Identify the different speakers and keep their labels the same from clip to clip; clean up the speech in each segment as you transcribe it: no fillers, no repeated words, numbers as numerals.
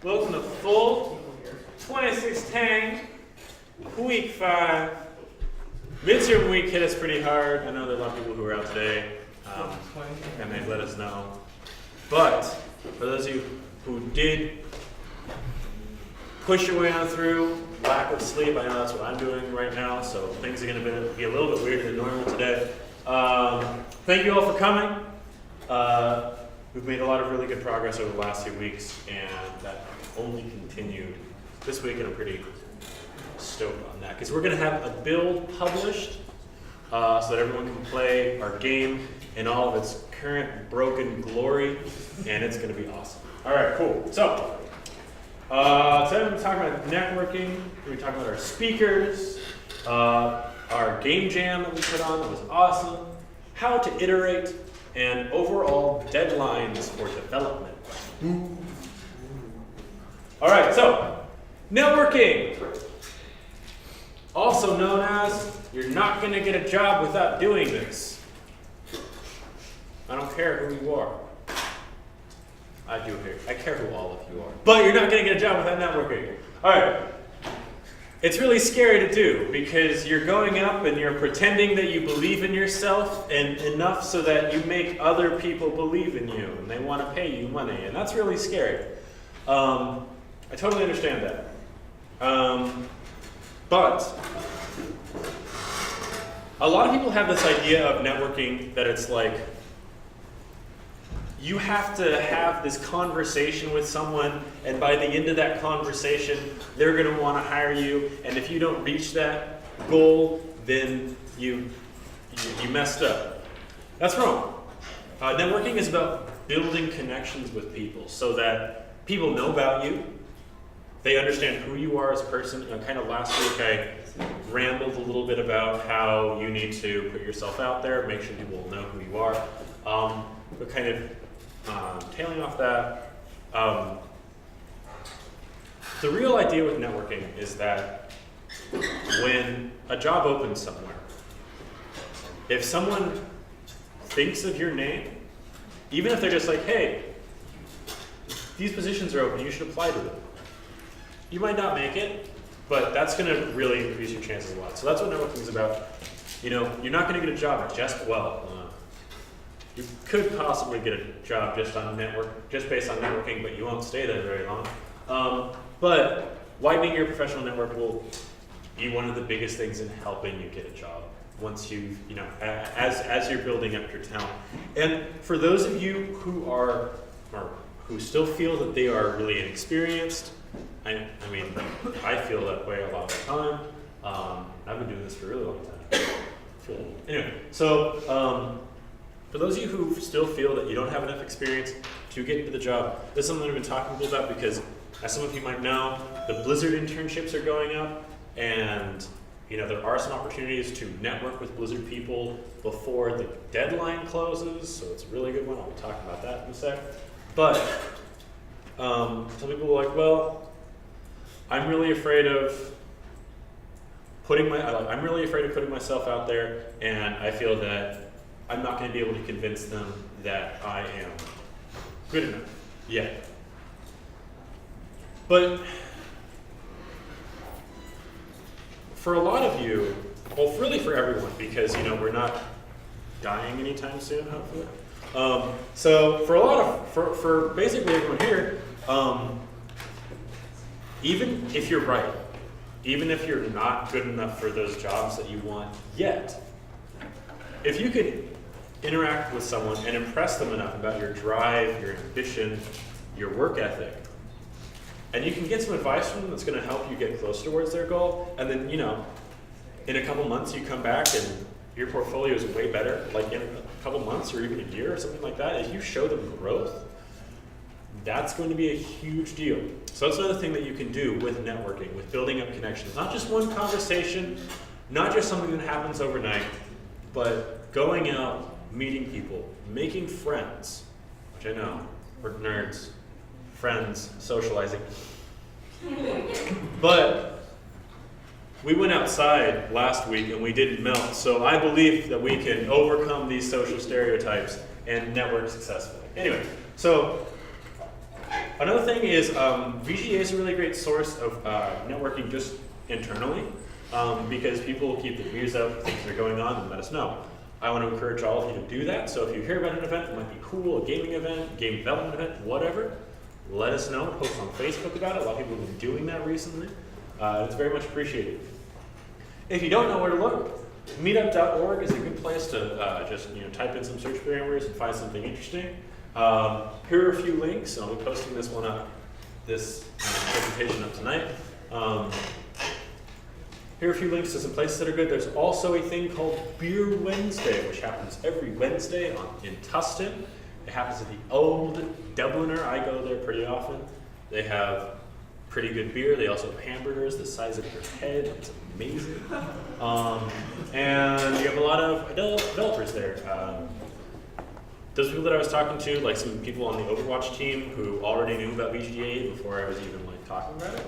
Speaker 1: Welcome to full 2016, week 5. Midterm week hit us pretty hard. I know there are a lot of people who were out today, and they let us know. But for those of you who did push your way on through, lack of sleep, I know that's what I'm doing right now, so things are going to be a little bit weirder than normal today. Thank you all for coming. We've made a lot of really good progress over the last few weeks, and that only continued this week, and I'm pretty stoked on that, because we're going to have a build published so that everyone can play our game in all of its current broken glory, and it's going to be awesome. All right, cool. So, today we're going to talk about networking, we're going to talk about our speakers, our game jam that we put on that was awesome, how to iterate, and overall deadlines for development. All right, so networking, also known as you're not going to get a job without doing this. I don't care who you are. I care who all of you are. But you're not going to get a job without networking. All right. It's really scary to do because you're going up and you're pretending that you believe in yourself and enough so that you make other people believe in you and they want to pay you money. And that's really scary. I totally understand that. But a lot of people have this idea of networking that it's like you have to have this conversation with someone, and by the end of that conversation, they're going to want to hire you, and if you don't reach that goal, then you messed up. That's wrong. Networking is about building connections with people so that people know about you, they understand who you are as a person. Kind of last week I rambled a little bit about how you need to put yourself out there, make sure people know who you are, but kind of tailing off that, the real idea with networking is that when a job opens somewhere, if someone thinks of your name, even if they're just like, hey, these positions are open, you should apply to them. You might not make it, but that's going to really increase your chances a lot. So that's what networking is about. You know, you're not going to get a job at you could possibly get a job just based on networking, but you won't stay there very long. But widening your professional network will be one of the biggest things in helping you get a job once you've, as you're building up your talent. And for those of you who are, or who still feel that they are really inexperienced, I mean, I feel that way a lot of the time. I've been doing this for a really long time. Anyway, so, for those of you who still feel that you don't have enough experience to get into the job, this is something I've been talking to people about because, as some of you might know, the Blizzard internships are going up, and there are some opportunities to network with Blizzard people before the deadline closes, so it's a really good one. I'll be talking about that in a sec. But some people are like, well, I'm really afraid of putting myself out there, and I feel that I'm not going to be able to convince them that I am good enough yet. But for a lot of you, well, really for everyone, because we're not dying anytime soon, hopefully. So for basically everyone here, even if you're right, even if you're not good enough for those jobs that you want yet, if you could interact with someone and impress them enough about your drive, your ambition, your work ethic, and you can get some advice from them that's going to help you get closer towards their goal, and then, in a couple months you come back and your portfolio is way better, like in a couple months or even a year or something like that, if you show them growth, that's going to be a huge deal. So that's another thing that you can do with networking, with building up connections. Not just one conversation, not just something that happens overnight, but going out, meeting people, making friends, which I know, we're nerds, friends, socializing. But we went outside last week and we didn't melt, so I believe that we can overcome these social stereotypes and network successfully. Anyway, so Another thing is VGDA is a really great source of networking just internally because people will keep their views up, things that are going on, and let us know. I want to encourage all of you to do that. So if you hear about an event that might be cool, a gaming event, game development event, whatever, let us know. Post on Facebook about it. A lot of people have been doing that recently. It's very much appreciated. If you don't know where to look, meetup.org is a good place to just type in some search parameters and find something interesting. Here are a few links. I'll be posting this one up, this presentation up tonight. Here are a few links to some places that are good. There's also a thing called Beer Wednesday, which happens every Wednesday in Tustin. It happens at the Old Dubliner. I go there pretty often. They have pretty good beer. They also have hamburgers the size of your head. It's amazing. And you have a lot of developers there. Those people that I was talking to, like some people on the Overwatch team who already knew about VGDA before I was even talking about it.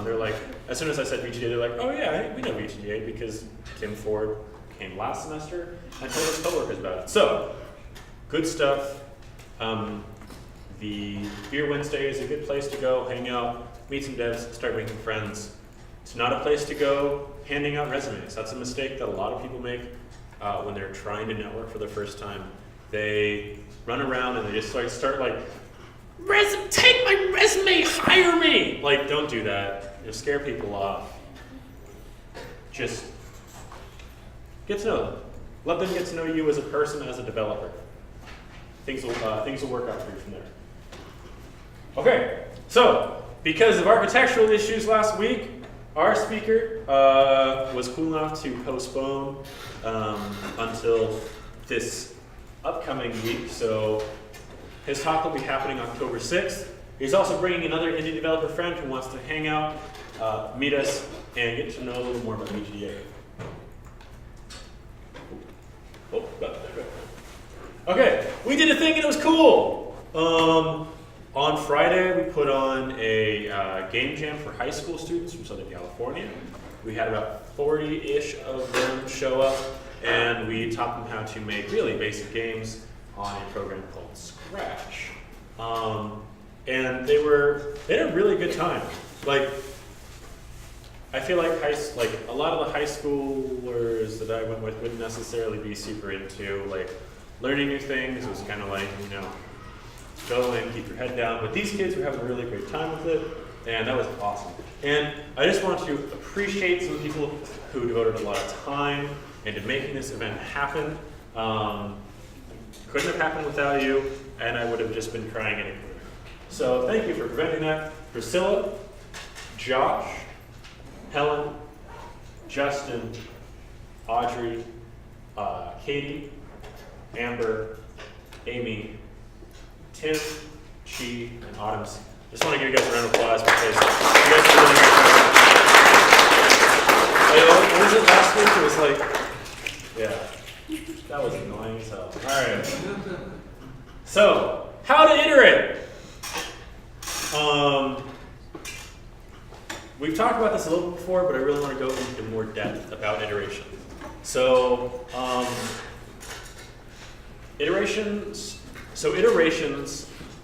Speaker 1: They're like, as soon as I said VGDA, they're like, oh yeah, we know VGDA because Tim Ford came last semester and told his coworkers about it. So, good stuff. The Beer Wednesday is a good place to go, hang out, meet some devs, start making friends. It's not a place to go handing out resumes. That's a mistake that a lot of people make when they're trying to network for the first time. They run around and they just start like, take my resume, hire me! Like, don't do that. You'll scare people off. Just get to know them. Let them get to know you as a person, as a developer. Things will work out for you from there. Okay, so because of architectural issues last week, our speaker was cool enough to postpone until this upcoming week. So his talk will be happening October 6th. He's also bringing another indie developer friend who wants to hang out, meet us, and get to know a little more about VGDA. Okay, we did a thing and it was cool. On Friday, we put on a game jam for high school students from Southern California. We had about 40-ish of them show up, and we taught them how to make really basic games on a program called Scratch. And they had a really good time. Like, I feel like a lot of the high schoolers that I went with wouldn't necessarily be super into like learning new things. It was kind of like, go in, keep your head down. But these kids were having a really great time with it, and that was awesome. And I just want to appreciate some people who devoted a lot of time into making this event happen. Couldn't have happened without you, and I would have just been crying anyway. So thank you for preventing that. Priscilla, Josh, Helen, Justin, Audrey, Katie, Amber, Amy, Tim, Chi, and Autumns. Just want to give you guys a round of applause because you guys did a really great job. What was it last week? It was like, yeah, that was annoying as hell. All right. So, how to iterate. We've talked about this a little before, but I really want to go into more depth about iteration. So, iterations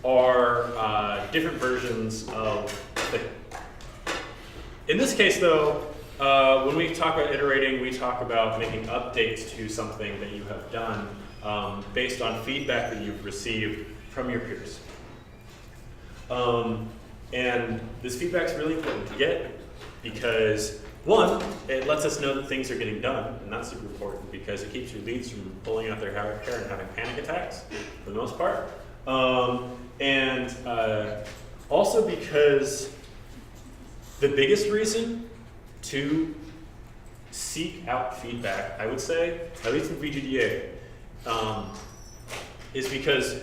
Speaker 1: are different versions of a thing. In this case, though, when we talk about iterating, we talk about making updates to something that you have done based on feedback that you've received from your peers. And this feedback's really important to get because, one, it lets us know that things are getting done, and that's super important because it keeps your leads from pulling out their hair and having panic attacks, for the most part. And also because the biggest reason to seek out feedback, I would say, at least in VGDA, is because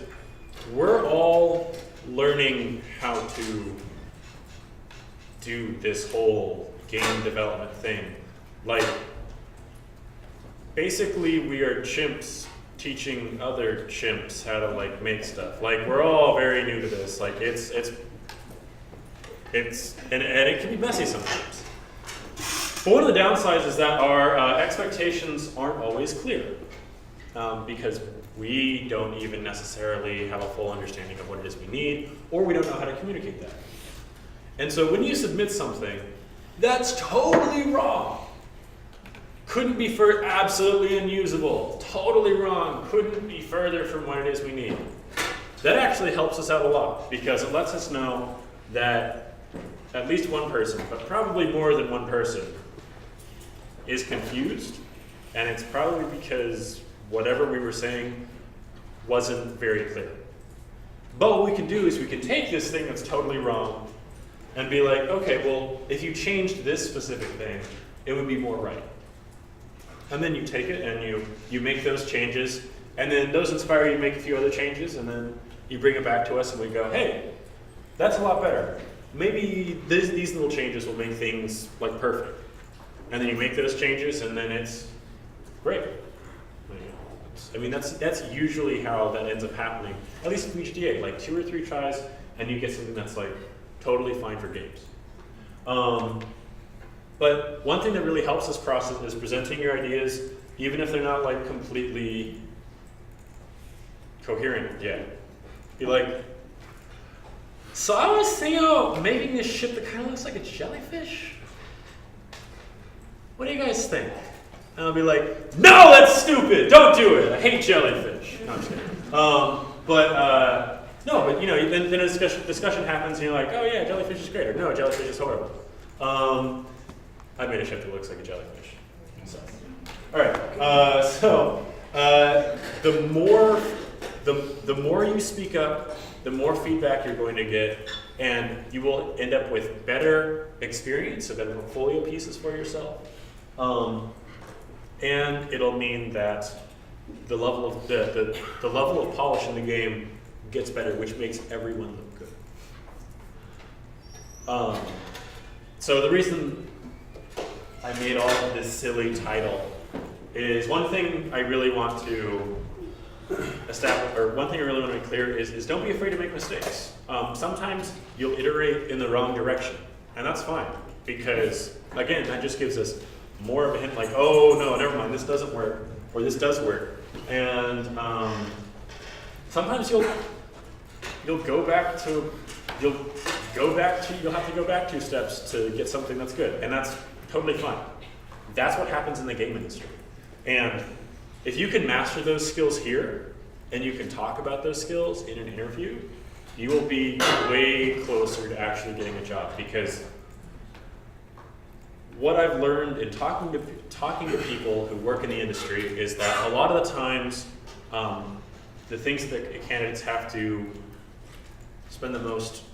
Speaker 1: we're all learning how to do this whole game development thing. Like, basically we are chimps teaching other chimps how to like make stuff. Like, we're all very new to this. Like, it's and it can be messy sometimes. But one of the downsides is that our expectations aren't always clear because we don't even necessarily have a full understanding of what it is we need, or we don't know how to communicate that. And so when you submit something that's totally wrong, couldn't be absolutely unusable, totally wrong, couldn't be further from what it is we need, that actually helps us out a lot, because it lets us know that at least one person, but probably more than one person, is confused, and it's probably because whatever we were saying wasn't very clear. But what we can do is we can take this thing that's totally wrong and be like, okay, well, if you changed this specific thing, it would be more right. And then you take it and you make those changes, and then those inspire you to make a few other changes, and then you bring it back to us and we go, hey, that's a lot better. Maybe these little changes will make things like perfect. And then you make those changes, and then it's great. I mean, that's usually how that ends up happening, at least in VGDA, like 2 or 3 tries, and you get something that's like totally fine for games. But one thing that really helps this process is presenting your ideas, even if they're not like completely coherent yet. Be like, so I was thinking about making this ship that kind of looks like a jellyfish. What do you guys think? And I'll be like, no, that's stupid. Don't do it. I hate jellyfish. No, I'm just kidding. But you know, then a discussion happens, and you're like, oh yeah, jellyfish is great, or no, jellyfish is horrible. I made a ship that looks like a jellyfish. So, all right. The more you speak up, the more feedback you're going to get, and you will end up with better experience, so better portfolio pieces for yourself. And it'll mean that the level of the level of polish in the game gets better, which makes everyone look good. So the reason I made all of this silly title is one thing I really want to establish, or one thing I really want to be clear is don't be afraid to make mistakes. Sometimes you'll iterate in the wrong direction, and that's fine, because again, that just gives us more of a hint, like, oh no, never mind, this doesn't work, or this does work. And sometimes you'll have to go back 2 steps to get something that's good, and that's totally fine. That's what happens in the game industry. And if you can master those skills here, and you can talk about those skills in an interview, you will be way closer to actually getting a job, because what I've learned in talking to people who work in the industry is that a lot of the times, the things that candidates have to spend the most,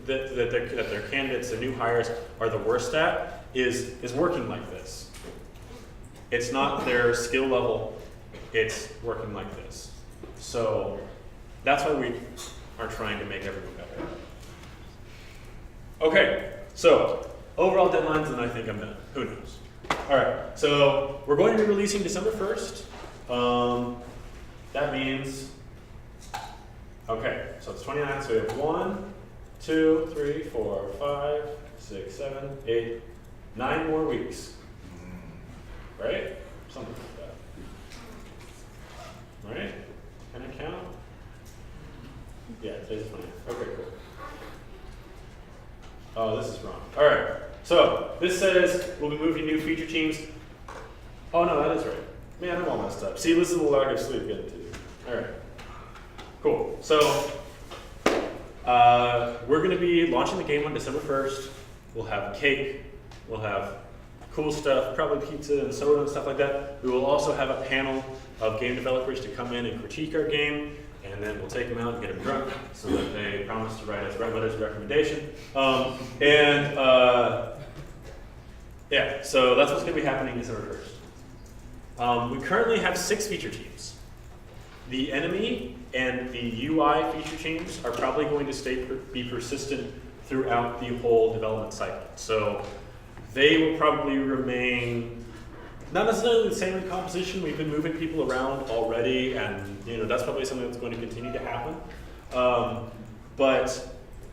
Speaker 1: that their candidates, the new hires, are the worst at, is working like this. It's not their skill level, it's working like this. So that's why we are trying to make everyone better. Okay, so overall deadlines, and I think I'm done. Who knows? All right, so we're going to be releasing December 1st. That means, okay, so it's 29, so we have 1, 2, 3, 4, 5, 6, 7, 8, 9 more weeks. Right? Something like that. Right? Can I count? Yeah, today's the 20th. Okay, cool. Oh, this is wrong. All right. So this says we'll be moving new feature teams. Oh no, that is right. Man, I'm all messed up. See, this is a lack of sleep getting to you. All right. Cool. So we're going to be launching the game on December 1st. We'll have cake. We'll have cool stuff, probably pizza and soda and stuff like that. We will also have a panel of game developers to come in and critique our game, and then we'll take them out and get them drunk so that they promise to write us letters of recommendation. Yeah, so that's what's going to be happening December 1st. We currently have 6 feature teams. The enemy and the UI feature teams are probably going to be persistent throughout the whole development cycle. So they will probably remain not necessarily the same in composition. We've been moving people around already, and that's probably something that's going to continue to happen. But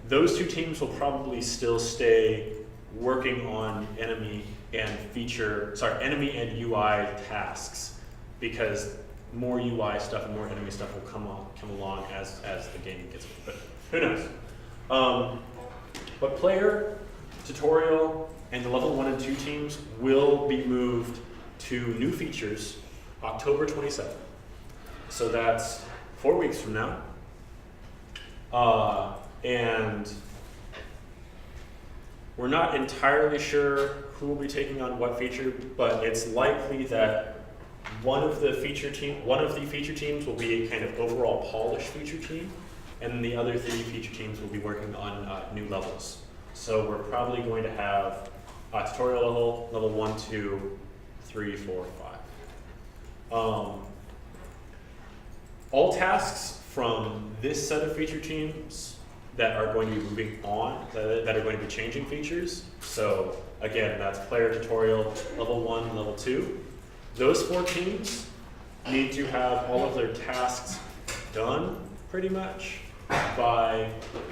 Speaker 1: those 2 teams will probably still stay working on enemy and UI tasks, because more UI stuff and more enemy stuff will come along as the game gets good. But who knows? But player, tutorial, and the level 1 and 2 teams will be moved to new features October 27th. So that's 4 weeks from now. And we're not entirely sure who will be taking on what feature, but it's likely that one of the feature teams will be a kind of overall polished feature team, and the other 3 feature teams will be working on new levels. So we're probably going to have a tutorial level 1, 2, 3, 4, 5. All tasks from this set of feature teams that are going to be moving on, that are going to be changing features. So again, that's player, tutorial, level 1, level 2. Those 4 teams need to have all of their tasks done pretty much by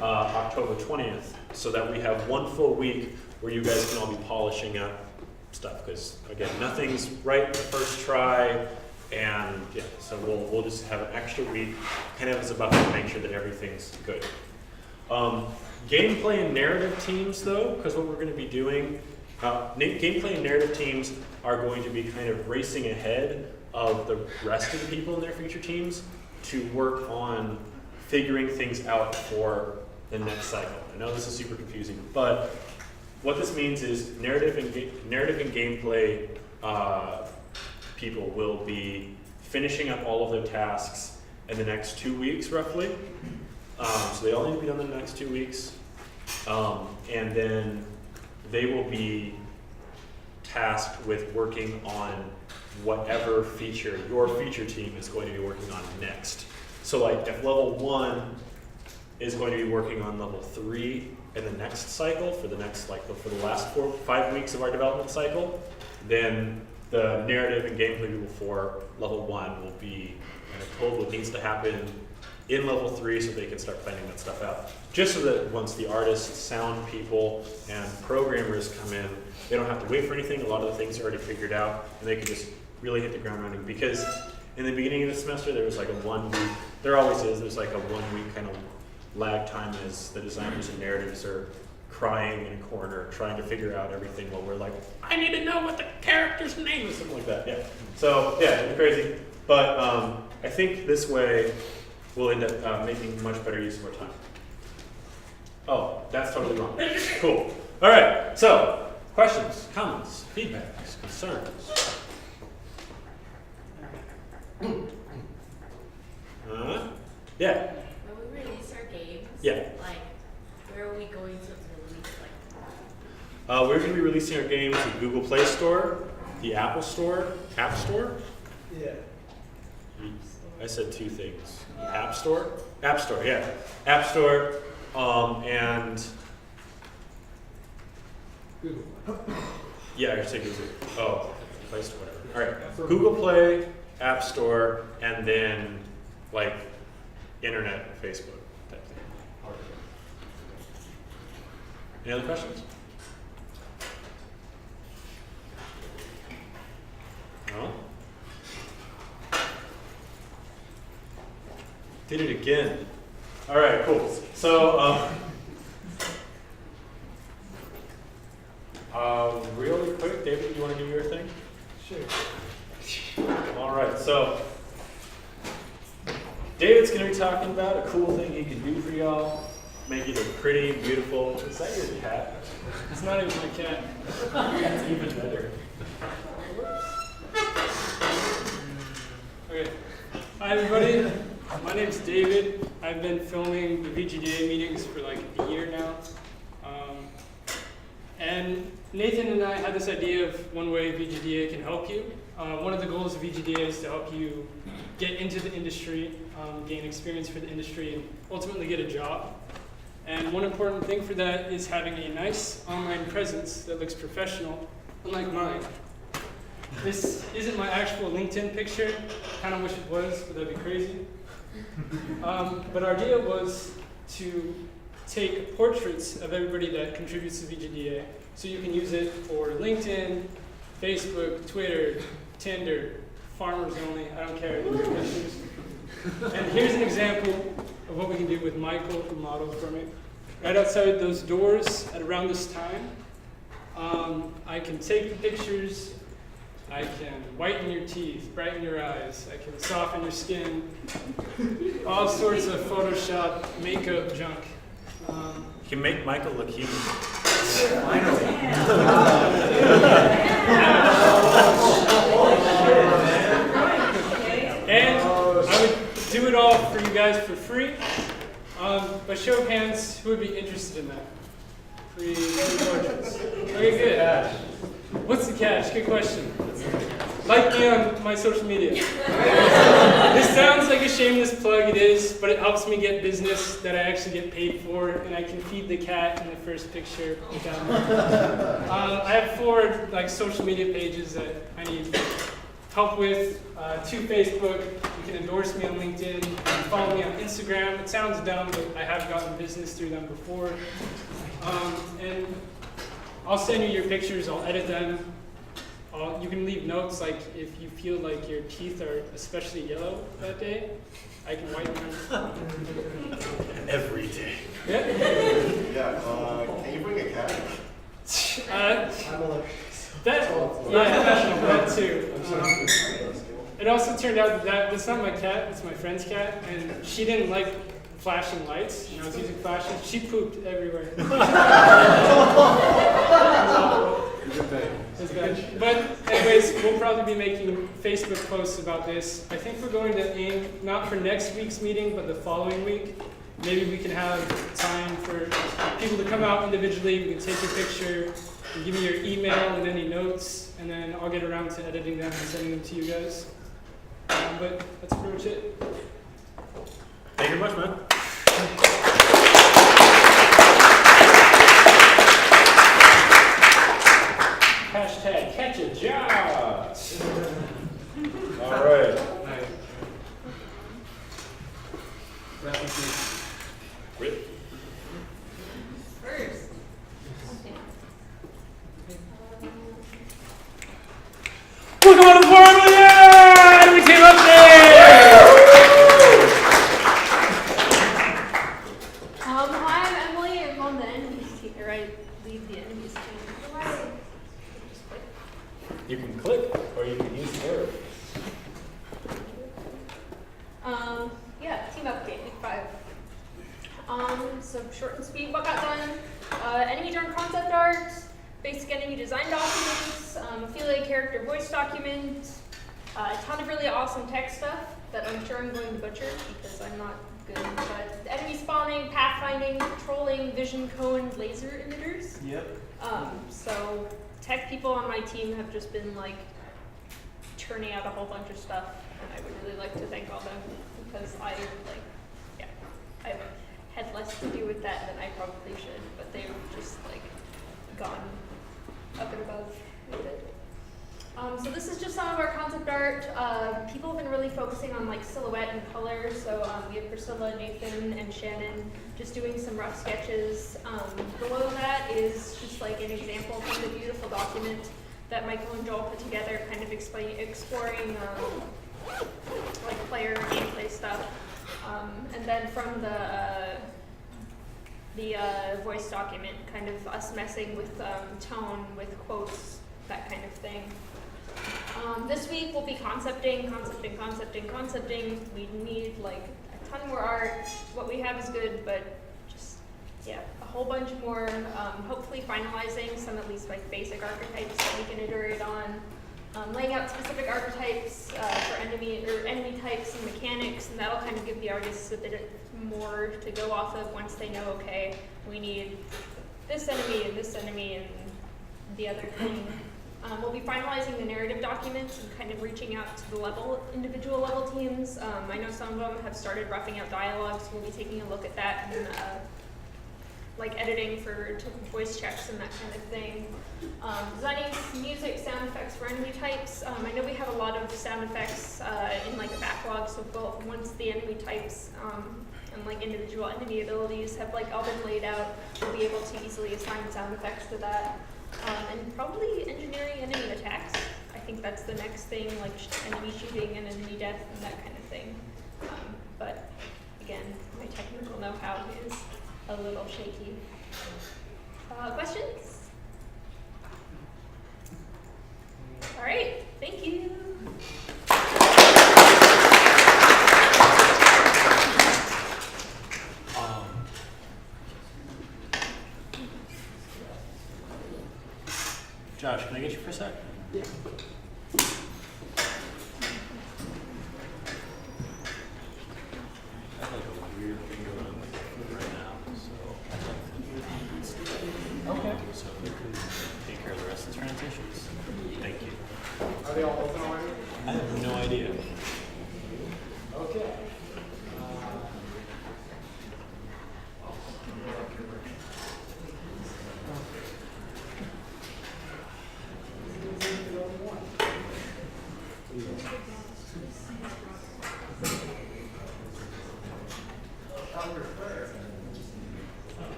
Speaker 1: October 20th, so that we have 1 full week where you guys can all be polishing up stuff. Because again, nothing's right the first try. And yeah, so we'll just have an extra week, kind of as a buffer to make sure that everything's good. Gameplay and narrative teams, though, because what we're going to be doing, gameplay and narrative teams are going to be kind of racing ahead of the rest of the people in their feature teams to work on figuring things out for the next cycle. I know this is super confusing, but what this means is narrative and gameplay people will be finishing up all of their tasks in the next 2 weeks, roughly. So they all need to be done in the next 2 weeks. And then they will be tasked with working on whatever feature your feature team is going to be working on next. So like if level 1 is going to be working on level 3 in the next cycle, for the next, like for the last 5 weeks of our development cycle, then the narrative and gameplay people for level 1 will be kind of told what needs to happen in level 3 so they can start planning that stuff out. Just so that once the artists, sound people, and programmers come in, they don't have to wait for anything. A lot of the things are already figured out, and they can just really hit the ground running. Because in the beginning of the semester, there was like a 1 week, there always is, there's like a 1 week kind of lag time as the designers and narratives are crying in a corner, trying to figure out everything while we're like, I need to know what the character's name is, something like that. Yeah. So yeah, it's crazy. But I think this way we'll end up making much better use of our time. Oh, that's totally wrong. Cool. All right. So questions, comments, feedbacks, concerns. Yeah.
Speaker 2: When we release our games,
Speaker 1: Yeah.
Speaker 2: like, where are we going to release,
Speaker 1: We're going to be releasing our games in Google Play Store, the Apple Store, App Store.
Speaker 3: Yeah.
Speaker 1: I said 2 things. The App Store? App Store, yeah. App Store, and
Speaker 3: Google.
Speaker 1: yeah, I said Google. Oh, Play Store, whatever. All right. Google Play, App Store, and then like Internet, Facebook type thing. Any other questions? No? Did it again. All right, cool. So, really quick, David, you want to do your thing?
Speaker 3: Sure.
Speaker 1: All right, so David's going to be talking about a cool thing he can do for y'all, make you look pretty, beautiful. Is that your cat?
Speaker 4: It's not even my cat.
Speaker 1: That's even better.
Speaker 4: Okay. Hi, everybody. My name's David. I've been filming the VGDA meetings for like a year now. And Nathan and I had this idea of one way VGDA can help you. One of the goals of VGDA is to help you get into the industry, gain experience for the industry, and ultimately get a job. And one important thing for that is having a nice online presence that looks professional, unlike mine. This isn't my actual LinkedIn picture. Kind of wish it was, but that'd be crazy. But our idea was to take portraits of everybody that contributes to VGDA, so you can use it for LinkedIn, Facebook, Twitter, Tinder, farmers only. I don't care. These are pictures. And here's an example of what we can do with Michael, who modeled for me. Right outside those doors at around this time, I can take the pictures, I can whiten your teeth, brighten your eyes, I can soften your skin, all sorts of Photoshop makeup junk.
Speaker 1: You can make Michael look human.
Speaker 4: And I would do it all for you guys for free. By show of hands, who would be interested in that? Free portraits. Okay, good. What's the catch? Good question. Like me on my social media. This sounds like a shameless plug, it is, but it helps me get business that I actually get paid for, and I can feed the cat in the first picture. I have 4 social media pages that I need help with. 2 Facebook. You can endorse me on LinkedIn. You can follow me on Instagram. It sounds dumb, but I have gotten business through them before. And I'll send you your pictures. I'll edit them. You can leave notes, like if you feel like your teeth are especially yellow that day, I can whiten them.
Speaker 1: Every day.
Speaker 4: Yeah.
Speaker 5: Can you bring a cat?
Speaker 3: I'm allergic.
Speaker 4: That too. It also turned out that that's not my cat, it's my friend's cat, and she didn't like flashing lights, and I was using flashes. She pooped everywhere. But anyways, we'll probably be making Facebook posts about this. I think we're going to aim, not for next week's meeting, but the following week. Maybe we can have time for people to come out individually. We can take your picture, and give me your email and any notes, and then I'll get around to editing them and sending them to you guys. But that's pretty much it.
Speaker 1: Thank you very much, man. Hashtag catch a job. All right. Rip.
Speaker 2: First.
Speaker 4: Welcome on the farm, yeah! We came up there!
Speaker 6: Hi, I'm Emily. I'm on the enemies team, or I lead the enemies team.
Speaker 1: You can click, or you can use the arrow.
Speaker 6: Yeah, team update, week 5. So short and sweet, what got done? Enemy drone concept art, basic enemy design documents, affiliate character voice document, a ton of really awesome tech stuff that I'm sure I'm going to butcher because I'm not good. But enemy spawning, pathfinding, patrolling, vision cone, laser emitters.
Speaker 3: Yep.
Speaker 6: So tech people on my team have just been like churning out a whole bunch of stuff, and I would really like to thank all them because I've had less to do with that than I probably should, but they've just gone up and above with it. So this is just some of our concept art. People have been really focusing on silhouette and color. So we have Priscilla, Nathan, and Shannon just doing some rough sketches. Below that is just an example from the beautiful document that Michael and Joel put together, kind of exploring player gameplay stuff. And then from the voice document, kind of us messing with tone, with quotes, that kind of thing. This week we'll be concepting. We need a ton more art. What we have is good, but just a whole bunch more. Hopefully finalizing some at least basic archetypes that we can iterate on. Laying out specific archetypes for enemy types and mechanics, and that'll kind of give the artists a bit more to go off of once they know, okay, we need this enemy and the other thing. We'll be finalizing the narrative documents and kind of reaching out to the individual level teams. I know some of them have started roughing out dialogues. We'll be taking a look at that and editing for voice checks and that kind of thing. Designing music, sound effects for enemy types. I know we have a lot of sound effects in a backlog, so once the enemy types and individual enemy abilities have all been laid out, we'll be able to easily assign sound effects to that. And probably engineering enemy attacks. I think that's the next thing, like enemy shooting and enemy death and that kind of thing. But again, my technical know-how is a little shaky. Questions? All right, thank you.
Speaker 1: Josh, can I get you for a sec?
Speaker 4: Yeah.
Speaker 1: I have like a weird thing going on right now, so
Speaker 3: Okay.
Speaker 1: so we can take care of the rest of the transitions. Thank you.
Speaker 3: Are they all open already?
Speaker 1: I have no idea.
Speaker 3: Okay.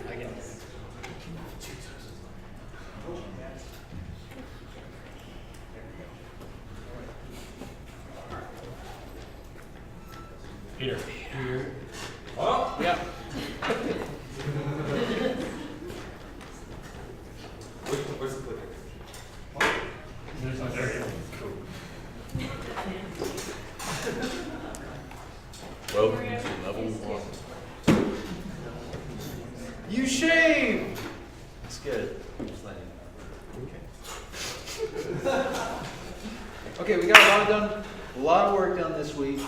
Speaker 1: I guess. Peter. Here.
Speaker 3: Oh, yeah.
Speaker 1: Where's the clicker? There you go. Cool. Welcome to level 1.
Speaker 3: You shame! It's good. Just letting you know. Okay, we got a lot of work done this week.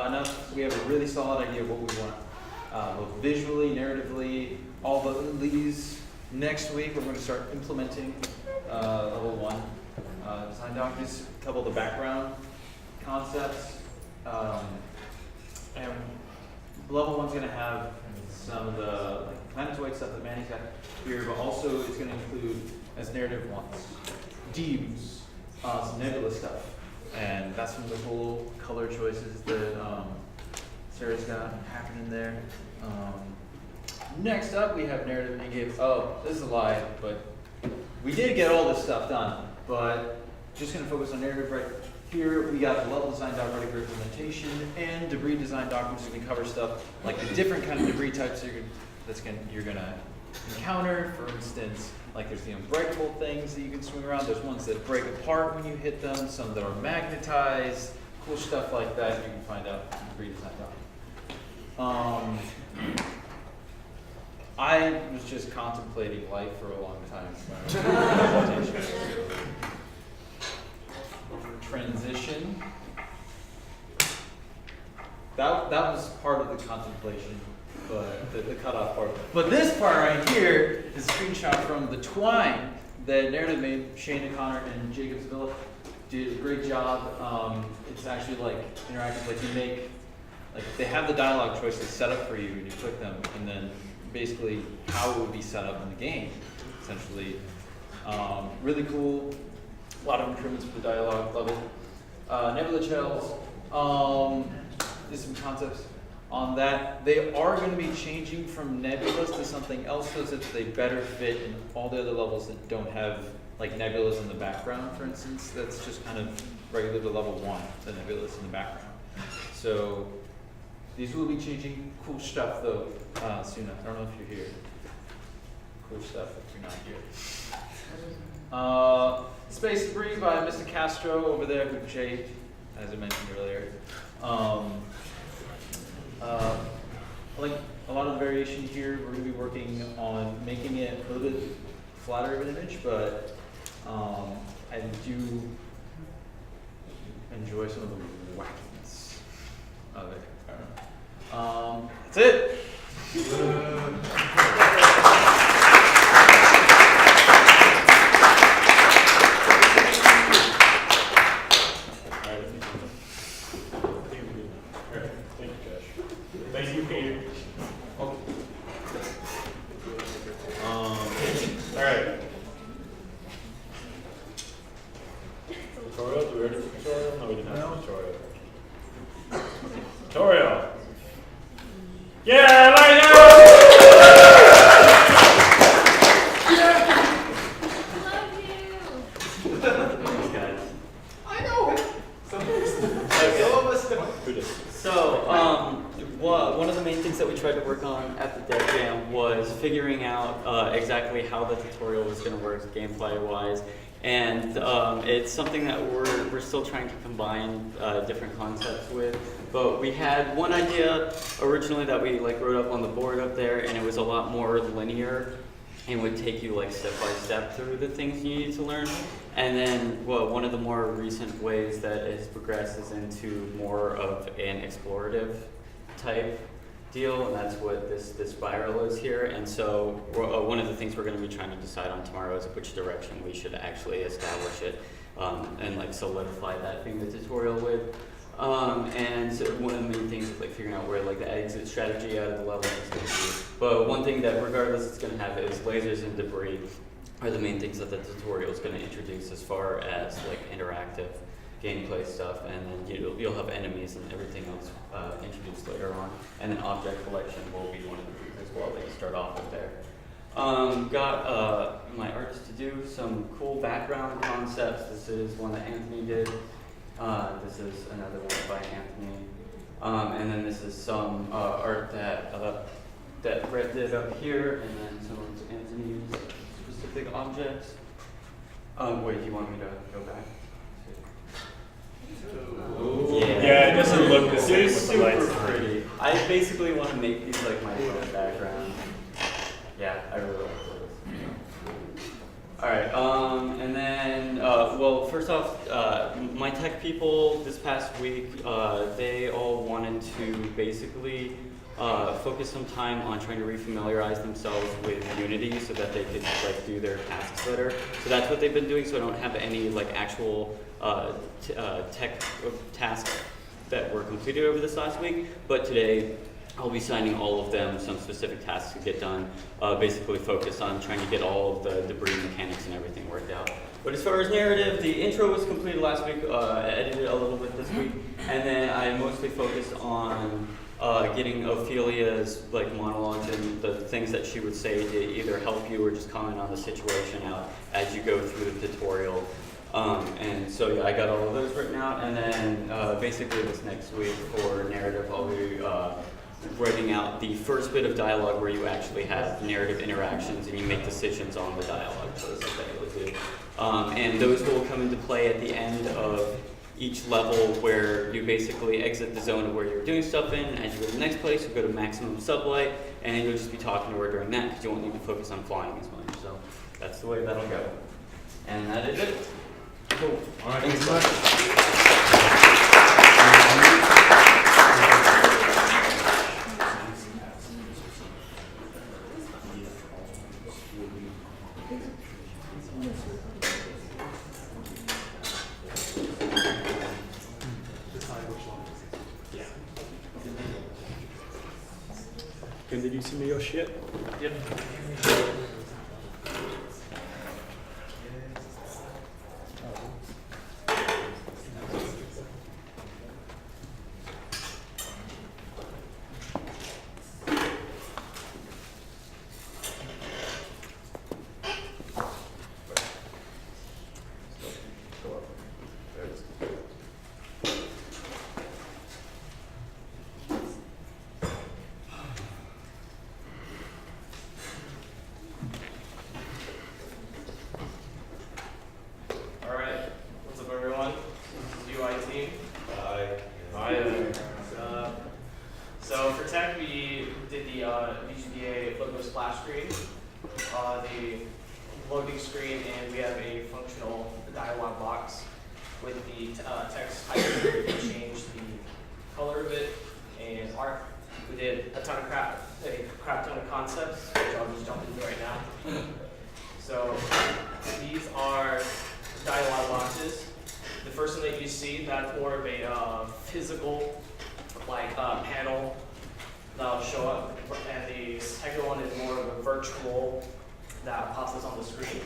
Speaker 3: Enough. We have a really solid idea of what we want, both visually, narratively, all of these. Next week, we're going to start implementing level 1 design doc. Just a couple of the background concepts, and level 1's going to have some of the planetoid stuff that Manny's got here, but also it's going to include, as narrative wants, Deems, some nebula stuff. And that's some of the cool color choices that Sarah's got happening there. Next up, we have narrative negatives. Oh, this is a lie, but we did get all this stuff done. But just going to focus on narrative right here. We got the level design doc ready for implementation and debris design documents that can cover stuff like the different kind of debris types you're going to encounter. For instance, like there's the unbreakable things that you can swing around. There's ones that break apart when you hit them. Some that are magnetized. Cool stuff like that you can find out in debris design doc. I was just contemplating life for a long time. Transition. That was part of the contemplation, but the cutoff part. But this part right here is a screenshot from the Twine that narrative made. Shane O'Connor and Jacob Zavilla did a great job. It's actually like interactive, like you make, like they have the dialogue choices set up for you and you click them, and then basically how it would be set up in the game, essentially. Really cool. A lot of improvements for the dialogue level. Nebula shells. There's some concepts on that. They are going to be changing from nebulas to something else so that they better fit in all the other levels that don't have like nebulas in the background, for instance. That's just kind of regular to level 1, the nebulas in the background. So these will be changing. Cool stuff though soon. I don't know if you're here. Cool stuff if you're not here. Space Debris by Mr. Castro over there, who shade, as I mentioned earlier. Like a lot of the variation here, we're going to be working on making it a little bit flatter of an image, but I do enjoy some of the wackiness of it. That's it.
Speaker 1: Thank you, Peter. All right. Tutorial? Do we already do tutorial? No, we didn't have tutorial. Tutorial. Yeah, like that!
Speaker 7: at the Dev Jam was figuring out exactly how the tutorial was going to work gameplay-wise, and it's something that we're still trying to combine different concepts with. But we had one idea originally that we like wrote up on the board up there, and it was a lot more linear and would take you like step by step through the things you need to learn. And then, well, one of the more recent ways that it has progressed is into more of an explorative type deal, and that's what this spiral is here. And so one of the things we're going to be trying to decide on tomorrow is which direction we should actually establish it and like solidify that being the tutorial with. And so one of the main things is like figuring out where like the exit strategy out of the level is going to be. But one thing that regardless it's going to have is lasers and debris are the main things that the tutorial is going to introduce as far as like interactive gameplay stuff, and then you'll have enemies and everything else introduced later on, and then object collection will be one of the things as well that you start off with there. Got my artist to do some cool background concepts. This is one that Anthony did. This is another one by Anthony, and then this is some art that Brett did up here, and then some of Anthony's specific objects. Wait, do you want me to go back?
Speaker 1: Yeah, it doesn't look the same with the
Speaker 7: super
Speaker 1: lights.
Speaker 7: pretty. I basically want to make these like my background. Yeah, I really like this. Alright, and then, well, first off, my tech people this past week, they all wanted to basically focus some time on trying to refamiliarize themselves with Unity so that they could like do their tasks better. So that's what they've been doing, so I don't have any like actual tech tasks that were completed over this last week, but today I'll be signing all of them some specific tasks to get done, basically focus on trying to get all of the debris mechanics and everything worked out. But as far as narrative, the intro was completed last week, I edited a little bit this week, and then I mostly focused on getting Ophelia's like monologues and the things that she would say to either help you or just comment on the situation out as you go through the tutorial. And so yeah, I got all of those written out, and then basically this next week for narrative I'll be writing out the first bit of dialogue where you actually have narrative interactions and you make decisions on the dialogue choices that you'll do. And those will come into play at the end of each level where you basically exit the zone of where you're doing stuff in, and as you go to the next place, you go to maximum sublight, and you'll just be talking to her during that because you won't need to focus on flying as much. So that's the way that'll go. And that is it. Cool.
Speaker 1: All right,
Speaker 7: Thanks
Speaker 1: thanks
Speaker 7: so
Speaker 1: so
Speaker 7: much.
Speaker 1: Kim, did you send me your shit?
Speaker 4: Yep.
Speaker 8: So for tech, we did the VGDA logo splash screen, the loading screen, and we have a functional dialog box with the text type. We changed the color of it and art. We did a crap ton of concepts, which I'll just jump into right now. So these are dialog boxes. The first one that you see, that's more of a physical panel that'll show up, and the second one is more of a virtual that pops up on the screen.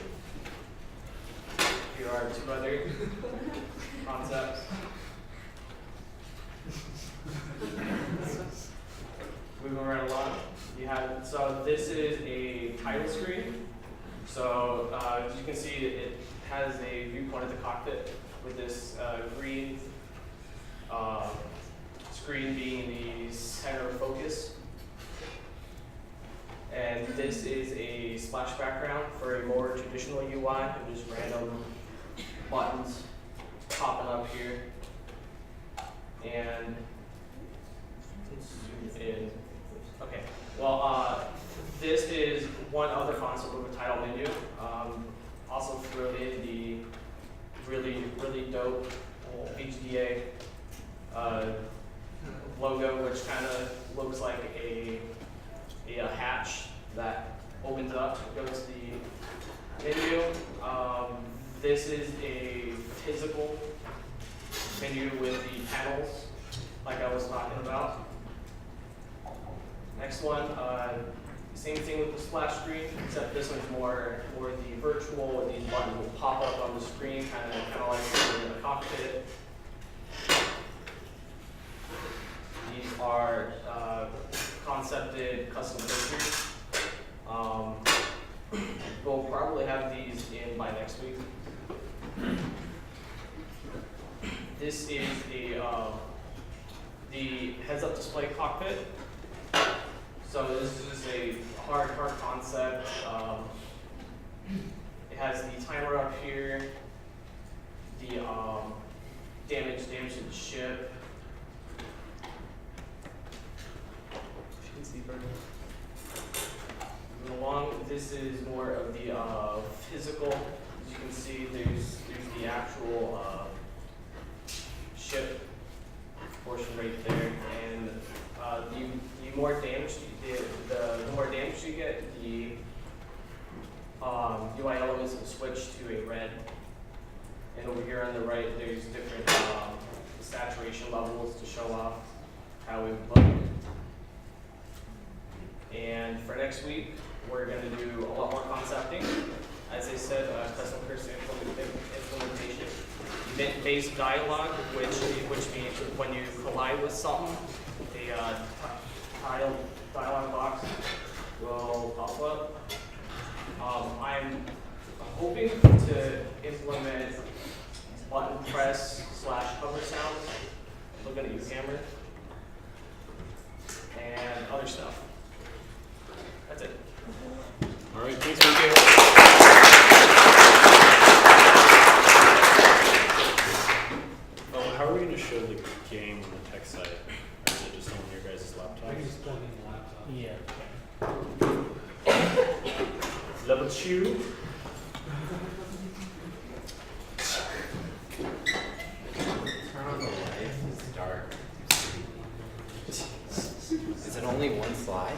Speaker 8: Here are two other concepts. Moving right along, so this is a title screen. So as you can see, it has a viewpoint of the cockpit with this green screen being the center of focus. And this is a splash background for a more traditional UI, and just random buttons popping up here. And let's zoom in. Okay. Well, this is one other concept of a title menu. Also throw in the really dope VGDA logo, which kind of looks like a hatch that opens up and goes to the menu. This is a physical menu with the panels, like I was talking about. Next one, same thing with the splash screen, except this one's more the virtual. These buttons will pop up on the screen, kind of like in a cockpit. These are concepted custom pictures. We'll probably have these in by next week. This is the heads-up display cockpit. So this is just a hard concept. It has the timer up here, the damage to the ship. You can see further. Moving along, this is more of the physical. As you can see, there's the actual ship portion right there, and the more damage the more damage you get, the UI elements will switch to a red. And over here on the right, there's different saturation levels to show off how it would look. And for next week, we're going to do a lot more concepting. As I said, custom cursor implementation, event-based dialogue, which means when you collide with something, a dialog box will pop up. I'm hoping to implement button press / hover sounds. Looking at you, camera, and other stuff. That's it.
Speaker 1: All right, thanks for how are we going to show the game on the tech side? Or is it just on your guys' laptops?
Speaker 4: Yeah.
Speaker 1: Level 2.
Speaker 9: Turn on the lights, it's dark. Is it only one slide?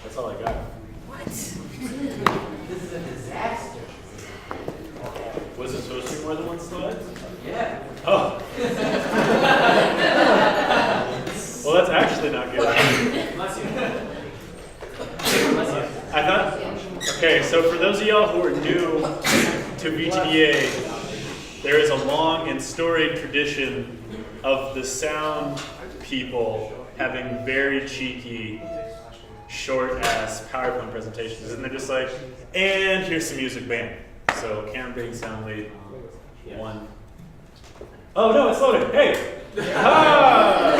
Speaker 1: That's all I got.
Speaker 9: What? This is a disaster.
Speaker 1: Was it supposed to be more than one slide?
Speaker 9: Yeah.
Speaker 1: Oh. Well, that's actually not good.
Speaker 8: Bless you.
Speaker 1: I thought, okay, so for those of y'all who are new to VGDA, there is a long and storied tradition of the sound people having very cheeky, short-ass PowerPoint presentations, and they're just like, and here's some music, bam. So Cam being sound lead, 1. Oh no, it's loaded. Hey! Ah!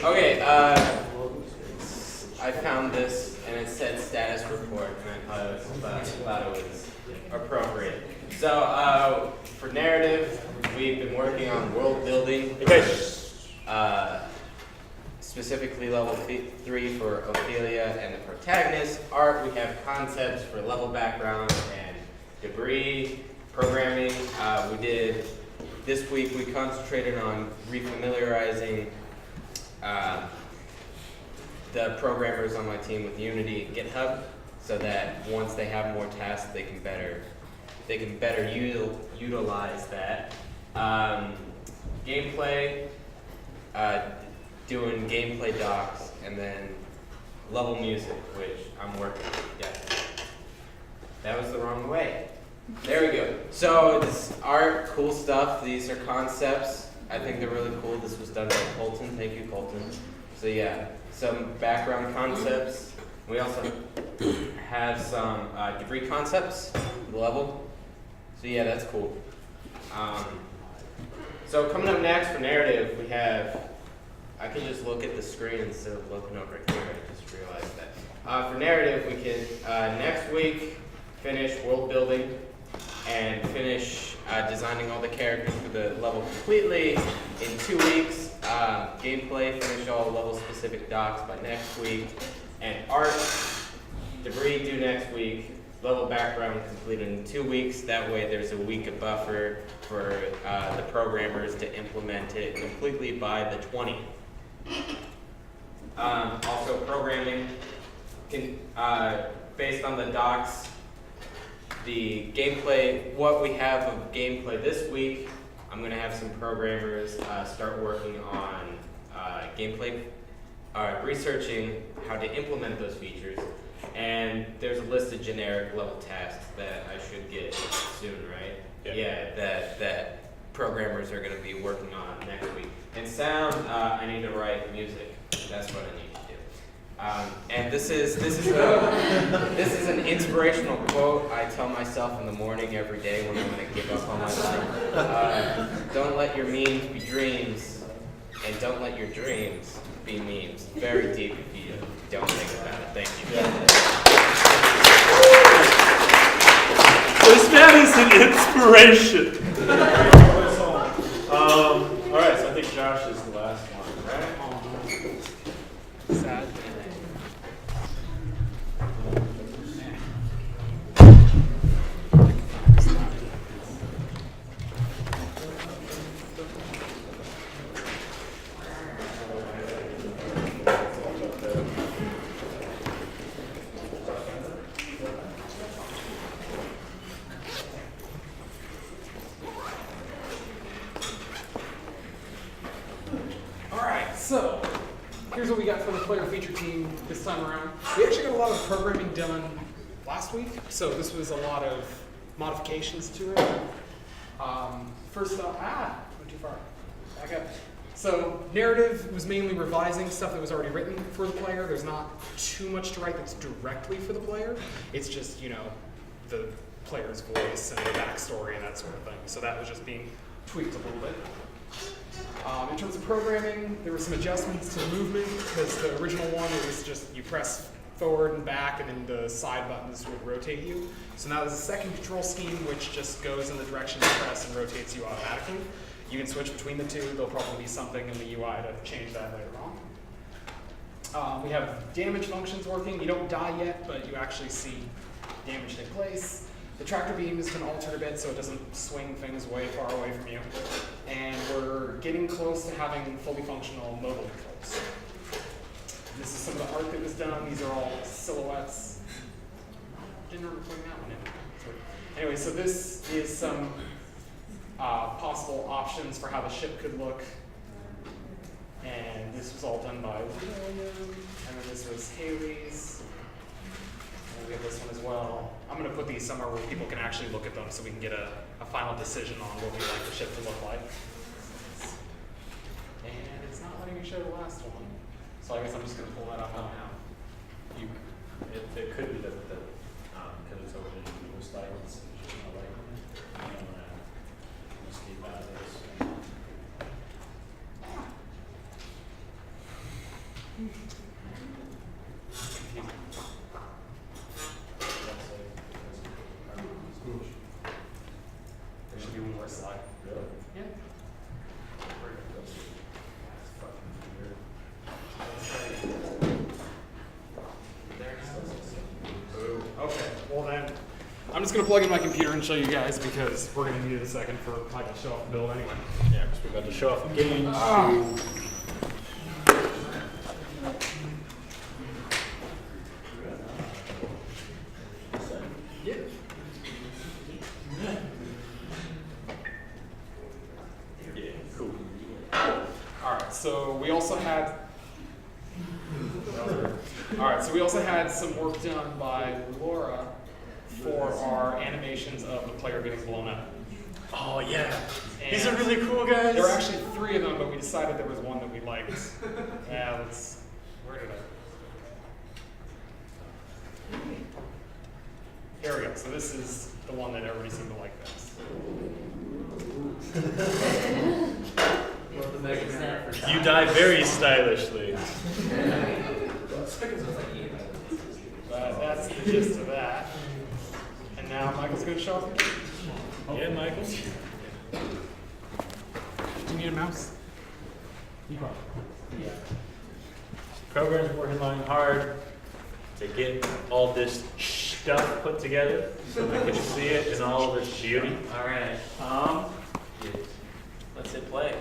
Speaker 9: Okay, I found this and it said status report, and I thought it was appropriate. So, for narrative, we've been working on world building. Specifically level 3 for Ophelia and the protagonist. Art, we have concepts for level background and debris. Programming, this week we concentrated on refamiliarizing the programmers on my team with Unity and GitHub, so that once they have more tasks, they can better utilize that. Gameplay, doing gameplay docs, and then level music, which I'm working on. Yeah, that was the wrong way. There we go. So this art, cool stuff. These are concepts. I think they're really cool. This was done by Colton. Thank you, Colton. So yeah, some background concepts. We also have some debris concepts for the level. So yeah, that's cool. So coming up next for narrative, we have, I can just look at the screen instead of looking over here. I just realized that. For narrative, we can, next week, finish world building and finish designing all the characters for the level completely. In 2 weeks, gameplay, finish all level specific docs by next week. And art, debris due next week. Level background completed in 2 weeks. That way there's a week of buffer for the programmers to implement it completely by the 20th. Also programming, can, based on the docs, the gameplay, what we have of gameplay this week, I'm going to have some programmers start working on gameplay, researching how to implement those features. And there's a list of generic level tasks that I should get soon, right? Yeah, that programmers are going to be working on next week. And sound, I need to write music. That's what I need to do. And this is an inspirational quote I tell myself in the morning every day when I'm going to give up on my life. Don't let your memes be dreams, and don't let your dreams be memes. Very deep if you don't think about it. Thank you.
Speaker 1: This man is an inspiration. All right, so I think Josh is the last one, right?
Speaker 4: Sad. So, here's what we got for the player feature team this time around. We actually got a lot of programming done last week, so this was a lot of modifications to it. First off, went too far. Back up. So, narrative was mainly revising stuff that was already written for the player. There's not too much to write that's directly for the player. It's just, you know, the player's voice and the backstory and that sort of thing. So that was just being tweaked a little bit. In terms of programming, there were some adjustments to the movement because the original one was just you press forward and back and then the side buttons would rotate you. So now there's a second control scheme which just goes in the direction you press and rotates you automatically. You can switch between the two. There'll probably be something in the UI to change that later on. We have damage functions working. You don't die yet, but you actually see damage take place. The tractor beam has been altered a bit so it doesn't swing things way far away from you. And we're getting close to having fully functional mobile controls. This is some of the art that was done. These are all silhouettes. Didn't remember putting that one in. Anyway, so this is some possible options for how the ship could look. And this was all done by William. And then this was Haley's. And we have this one as well. I'm going to put these somewhere where people can actually look at them so we can get a final decision on what we'd like the ship to look like. And it's not letting me show the last one. So I guess I'm just going to pull that up now.
Speaker 1: It could be that because it's open in Google Slides, it's just not liking it. I'm going to just keep out of this.
Speaker 4: There should be one more slide.
Speaker 1: Really?
Speaker 4: Yeah. Okay, well then, I'm just going to plug in my computer and show you guys because we're going to need it a second for Michael to show off the build anyway.
Speaker 1: Yeah, because we got to show off the games.
Speaker 4: Yeah.
Speaker 1: Yeah, cool.
Speaker 4: Alright, so we also had some work done by Laura for our animations of the player getting blown up.
Speaker 1: Oh yeah,
Speaker 4: And
Speaker 1: these are really cool, guys.
Speaker 4: there were actually 3 of them, but we decided there was one that we liked. Yeah, where did Here we go. So this is the one that everybody seemed to like best.
Speaker 1: You die very stylishly.
Speaker 4: But that's the gist of that. And now Michael's going to show off again.
Speaker 1: Yeah, Michael.
Speaker 4: Do you need a mouse?
Speaker 1: Program's working long hard to get all this stuff put together so we can see it in all of its beauty.
Speaker 8: All right. Let's hit play.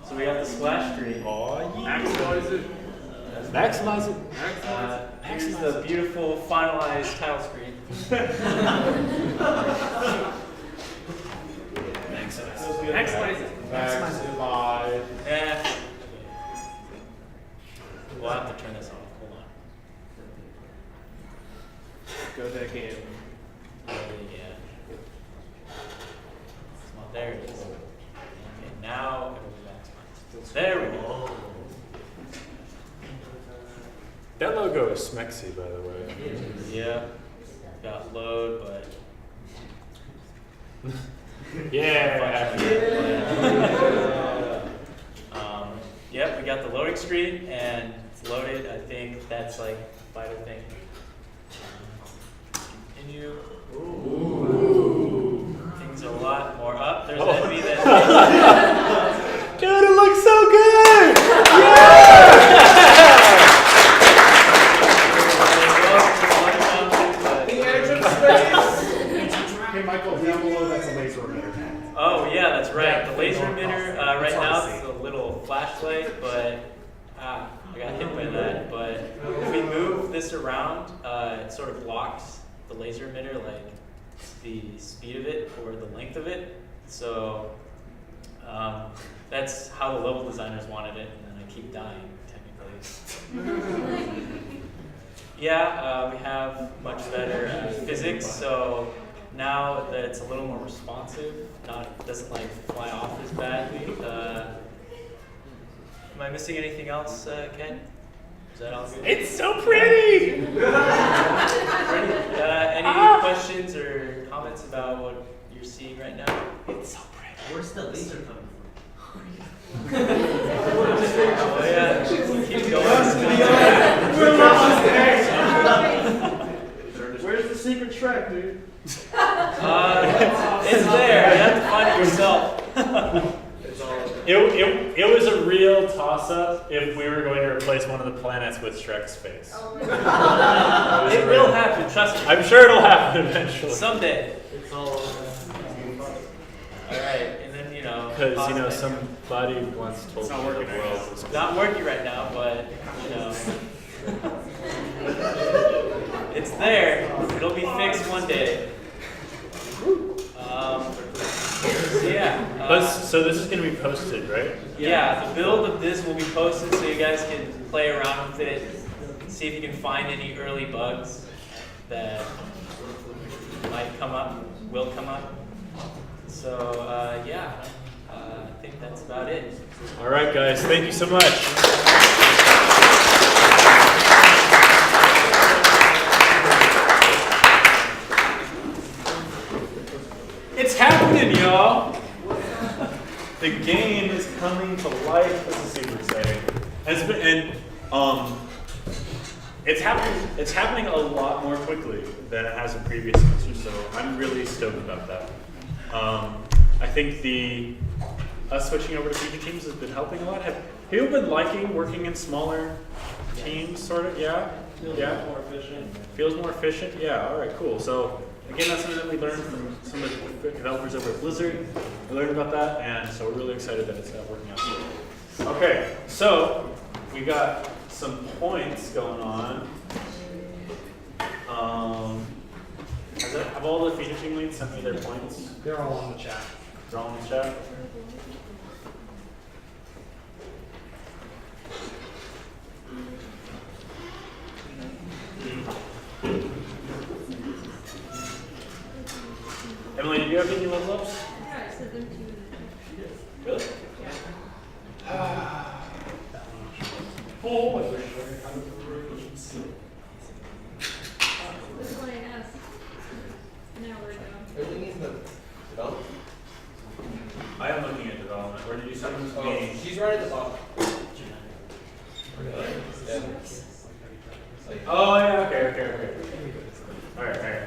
Speaker 8: So we got the splash screen.
Speaker 1: Oh,
Speaker 4: Maximize it.
Speaker 1: Maximize it.
Speaker 8: Here's the beautiful finalized title screen.
Speaker 4: Maximize it.
Speaker 1: Maximize.
Speaker 8: Eh. We'll have to turn this off. Hold on.
Speaker 4: Go back in.
Speaker 8: Yeah. Well, there it is. Okay, now it will be maximized. There we go.
Speaker 1: That logo is smexy, by the way.
Speaker 8: Yeah. Got load, but
Speaker 1: Yeah.
Speaker 8: Yep, we got the loading screen and it's loaded. I think that's like vital thing. Continue. Ooh. Things are a lot more up. There's enemy that.
Speaker 1: Dude, it looks so good! Yeah!
Speaker 4: Hey, Michael, down below that's a laser emitter.
Speaker 8: Oh yeah, that's right. The laser emitter right now it's a little flashlight, but I got hit by that. But if we move this around, it sort of blocks the laser emitter, like the speed of it or the length of it. So that's how the level designers wanted it, and then I keep dying technically. Yeah, we have much better physics, so now that it's a little more responsive, doesn't like fly off as badly. Am I missing anything else, Ken? Is that all good?
Speaker 1: It's so pretty!
Speaker 8: Any questions or comments about what you're seeing right now?
Speaker 1: It's so pretty.
Speaker 7: Where's the laser coming
Speaker 8: Oh yeah, keep going.
Speaker 5: Where's the secret track, dude?
Speaker 8: It's there. You have to find it yourself.
Speaker 1: It was a real toss-up if we were going to replace one of the planets with Shrek's face.
Speaker 8: It will happen. Trust me.
Speaker 1: I'm sure it'll happen eventually.
Speaker 8: Someday. It's all right, and then
Speaker 1: Because,
Speaker 8: cosmic.
Speaker 1: somebody once told me the world was...
Speaker 8: Not working right now, but it's there. It'll be fixed one day. So yeah.
Speaker 1: So this is going to be posted, right?
Speaker 8: Yeah, the build of this will be posted so you guys can play around with it, see if you can find any early bugs that might come up, will come up. So I think that's about it.
Speaker 1: All right, guys. Thank you so much. It's happening, y'all. The game is coming to life. This is super exciting. It's happening a lot more quickly than it has in previous semesters. So I'm really stoked about that. I think us switching over to feature teams has been helping a lot. Have people been liking working in smaller teams, sort of? Yeah?
Speaker 5: Feels more efficient.
Speaker 1: Feels more efficient? Yeah, all right, cool. So again, that's something that we learned from some of the developers over at Blizzard. We learned about that, and so we're really excited that it's working out. Okay, so we got some points going on. Have all the feature team leads sent me their points?
Speaker 4: They're all on the chat.
Speaker 1: They're all in the chat? Emily, did you have any level ups?
Speaker 2: Yeah, I said them to you.
Speaker 1: Really? Okay.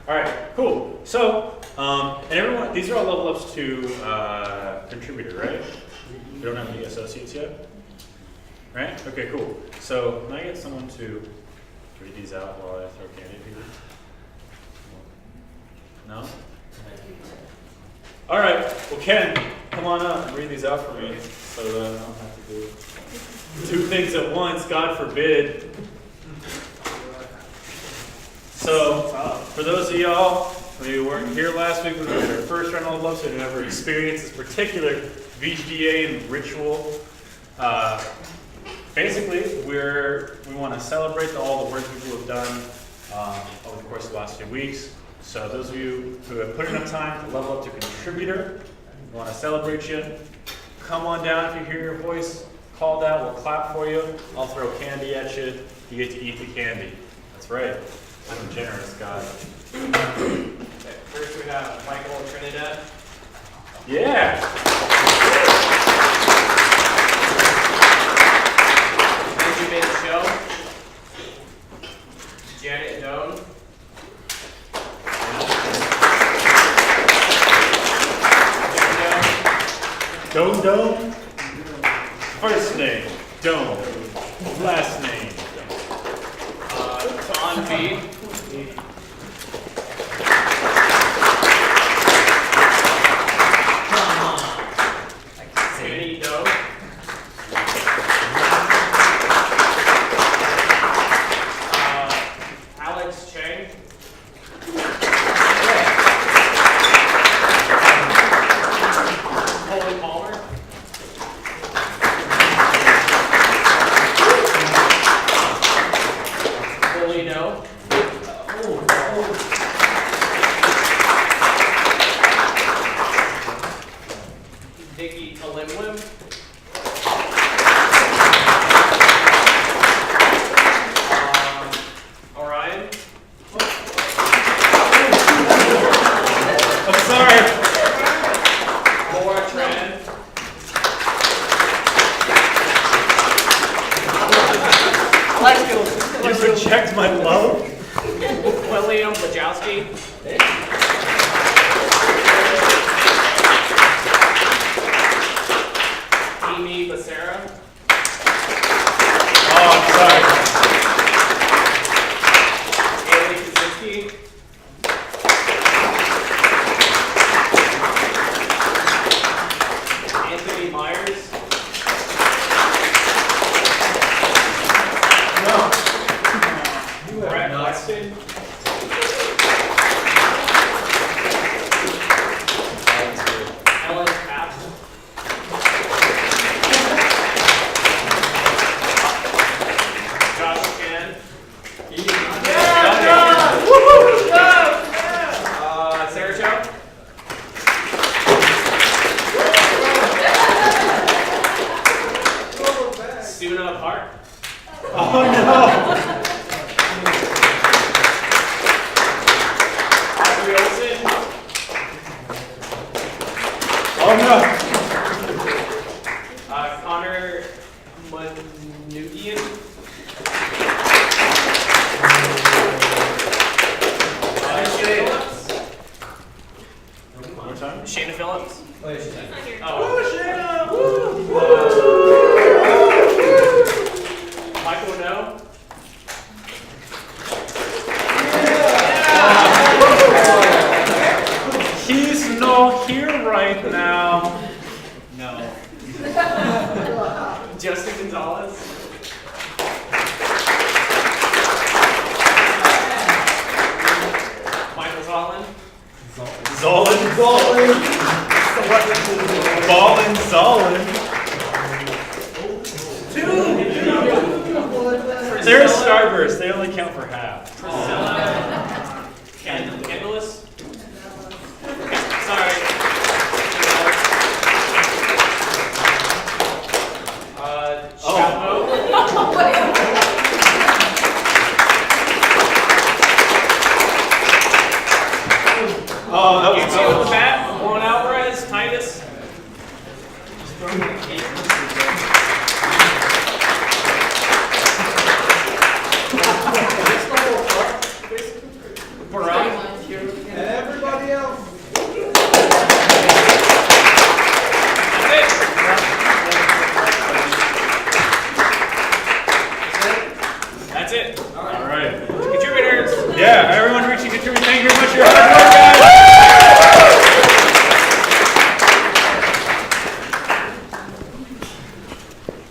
Speaker 1: All right, cool. So, and everyone, these are all level ups to contributor, right? We don't have any associates yet? Right? Okay, cool. So, can I get someone to read these out while I throw candy at people? No? All right, well, Ken, come on up and read these out for me so that I don't have to do two things at once, God forbid. So, for those of y'all who weren't here last week when we did our first round of love, so who never experienced this particular VGDA and ritual, basically, we want to celebrate all the work people have done over the course of the last few weeks. So those of you who have put enough time to level up to contributor, we want to celebrate you. Come on down if you hear your voice called out. We'll clap for you. I'll throw candy at you. You get to eat the candy. That's right. I'm a generous guy.
Speaker 8: Okay, first we have Michael and Trinidad.
Speaker 1: Yeah.
Speaker 8: Benjamin Show. Janet Doan.
Speaker 1: Dome. First name, Dome. Last name,
Speaker 8: Don B. Kenny Doe. Alex Chang. Colin Palmer. Billy No. Vicky Talimwim. Orion.
Speaker 1: I'm sorry.
Speaker 8: Laura Tran.
Speaker 1: You reject my love?
Speaker 8: William Wajowski. Amy Becerra.
Speaker 1: Oh, I'm sorry.
Speaker 8: Haley Kaczynski. Anthony Myers. Brett Weston. Ellen Capps. Josh Chan. Sarah Chow. Suna Park.
Speaker 1: Oh no.
Speaker 8: Audrey Olson.
Speaker 1: Oh no.
Speaker 8: Connor Manugian. Shayna Phillips.
Speaker 1: One more time.
Speaker 8: Shayna Phillips.
Speaker 3: Oh, yeah, she's not.
Speaker 6: Not here.
Speaker 8: Oh. Michael No.
Speaker 1: He's not here right now.
Speaker 3: No.
Speaker 8: Justin Gonzalez. Michael Zollin.
Speaker 1: Ballin' Zollin. They're a starburst. They only count for half.
Speaker 8: Priscilla. Candelas. Sorry. Chavo.
Speaker 1: Oh, that
Speaker 8: You
Speaker 1: was
Speaker 8: two in the back. Juan Alvarez. Titus. that's it.
Speaker 1: All right.
Speaker 8: Contributors.
Speaker 1: Yeah, everyone reaching contribute. Thank you very much for your hard work, guys.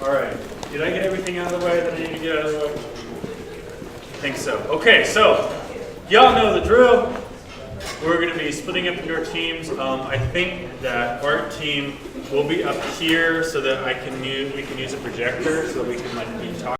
Speaker 1: All right. Did I get everything out of the way that I need to get out of the way? I think so. Okay, so y'all know the drill. We're going to be splitting up into our teams. I think that art team will be up here so that we can use a projector so that we can like be talking.